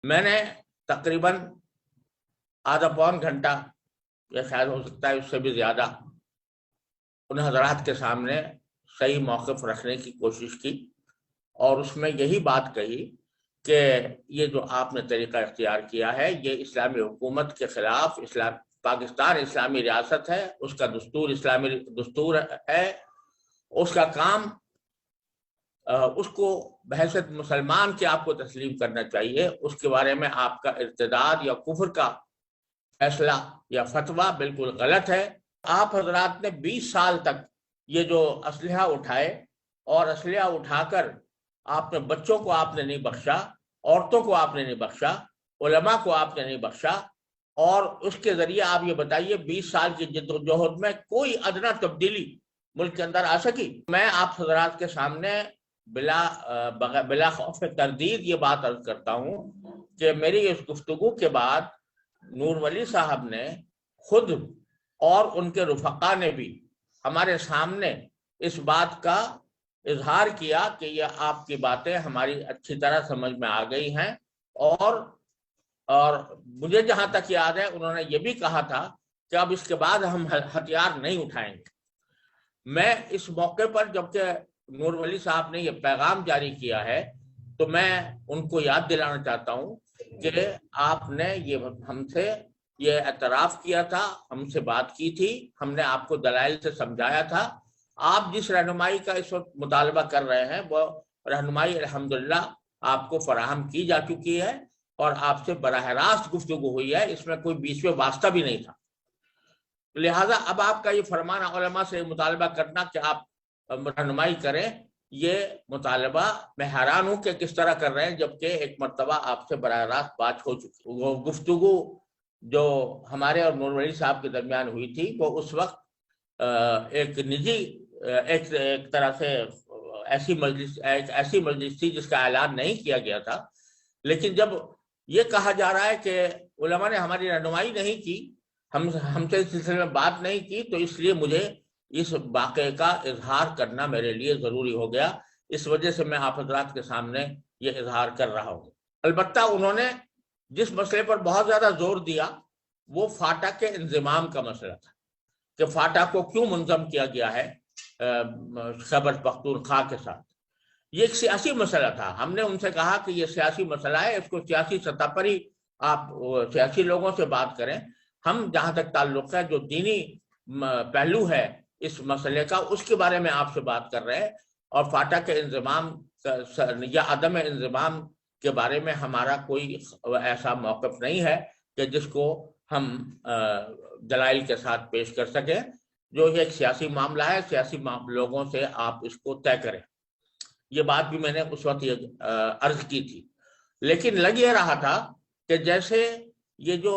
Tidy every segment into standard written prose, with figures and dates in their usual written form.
میں نے تقریباً آدھا پون گھنٹہ یا شاید ہو سکتا ہے اس سے بھی زیادہ ان حضرات کے سامنے صحیح موقف رکھنے کی کوشش کی، اور اس میں یہی بات کہی کہ یہ جو آپ نے طریقہ اختیار کیا ہے یہ اسلامی حکومت کے خلاف، پاکستان اسلامی ریاست ہے، اس کا دستور اسلامی دستور ہے، اس کا کام اس کو بحیثیت مسلمان کے آپ کو تسلیم کرنا چاہیے۔ اس کے بارے میں آپ کا ارتداد یا کفر کا فیصلہ یا فتویٰ بالکل غلط ہے۔ آپ حضرات نے 20 سال تک یہ جو اسلحہ اٹھائے، اور اسلحہ اٹھا کر آپ نے بچوں کو آپ نے نہیں بخشا، عورتوں کو آپ نے نہیں بخشا، علماء کو آپ نے نہیں بخشا، اور اس کے ذریعے آپ یہ بتائیے 20 سال کی جدوجہد میں کوئی ادنا تبدیلی ملک کے اندر آ سکی؟ میں آپ حضرات کے سامنے بلا خوف تردید یہ بات عرض کرتا ہوں کہ میری اس گفتگو کے بعد نور ولی صاحب نے خود اور ان کے رفقا نے بھی ہمارے سامنے اس بات کا اظہار کیا کہ یہ آپ کی باتیں ہماری اچھی طرح سمجھ میں آ گئی ہیں، اور مجھے جہاں تک یاد ہے انہوں نے یہ بھی کہا تھا کہ اب اس کے بعد ہم ہتھیار نہیں اٹھائیں گے۔ میں اس موقع پر جبکہ نور ولی صاحب نے یہ پیغام جاری کیا ہے تو میں ان کو یاد دلانا چاہتا ہوں کہ آپ نے یہ ہم سے یہ اعتراف کیا تھا، ہم سے بات کی تھی، ہم نے آپ کو دلائل سے سمجھایا تھا۔ آپ جس رہنمائی کا اس وقت مطالبہ کر رہے ہیں وہ رہنمائی الحمدللہ آپ کو فراہم کی جا چکی ہے، اور آپ سے براہ راست گفتگو ہوئی ہے، اس میں کوئی بیچ میں واسطہ بھی نہیں تھا۔ لہٰذا اب آپ کا یہ فرمان علماء سے مطالبہ کرنا کہ آپ رہنمائی کریں، یہ مطالبہ میں حیران ہوں کہ کس طرح کر رہے ہیں، جبکہ ایک مرتبہ آپ سے براہ راست بات ہو چکی۔ وہ گفتگو جو ہمارے اور نور ولی صاحب کے درمیان ہوئی تھی وہ اس وقت ایک نجی ایک طرح سے ایسی مجلس تھی جس کا اعلان نہیں کیا گیا تھا، لیکن جب یہ کہا جا رہا ہے کہ علماء نے ہماری رہنمائی نہیں کی، ہم سے اس سلسلے میں بات نہیں کی، تو اس لیے مجھے اس واقعے کا اظہار کرنا میرے لیے ضروری ہو گیا۔ اس وجہ سے میں آپ حضرات کے سامنے یہ اظہار کر رہا ہوں۔ البتہ انہوں نے جس مسئلے پر بہت زیادہ زور دیا وہ فاٹا کے انضمام کا مسئلہ تھا کہ فاٹا کو کیوں منظم کیا گیا ہے خیبر پختونخوا کے ساتھ۔ یہ ایک سیاسی مسئلہ تھا۔ ہم نے ان سے کہا کہ یہ سیاسی مسئلہ ہے، اس کو سیاسی سطح پر ہی آپ سیاسی لوگوں سے بات کریں، ہم جہاں تک تعلق ہے جو دینی پہلو ہے اس مسئلے کا اس کے بارے میں آپ سے بات کر رہے ہیں، اور فاٹا کے انضمام یا عدم انضمام کے بارے میں ہمارا کوئی ایسا موقف نہیں ہے کہ جس کو ہم دلائل کے ساتھ پیش کر سکیں۔ جو ایک سیاسی معاملہ ہے، سیاسی لوگوں سے آپ اس کو طے کریں۔ یہ بات بھی میں نے اس وقت عرض کی تھی، لیکن لگ یہ رہا تھا کہ جیسے یہ جو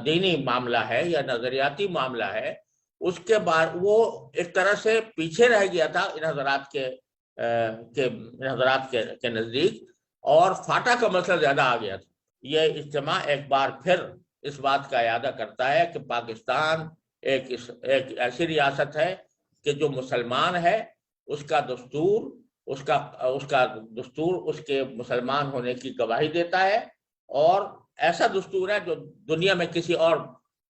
دینی معاملہ ہے یا نظریاتی معاملہ ہے اس کے بعد وہ ایک طرح سے پیچھے رہ گیا تھا ان حضرات کے نزدیک، اور فاٹا کا مسئلہ زیادہ آ گیا تھا۔ یہ اجتماع ایک بار پھر اس بات کا اعادہ کرتا ہے کہ پاکستان ایک ایسی ریاست ہے کہ جو مسلمان ہے، اس کا دستور اس کے مسلمان ہونے کی گواہی دیتا ہے، اور ایسا دستور ہے جو دنیا میں کسی اور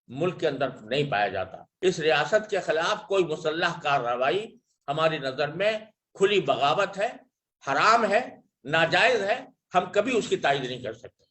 ملک کے اندر نہیں پایا جاتا۔ اس ریاست کے خلاف کوئی مسلح کارروائی ہماری نظر میں کھلی بغاوت ہے، حرام ہے، ناجائز ہے، ہم کبھی اس کی تائید نہیں کر سکتے۔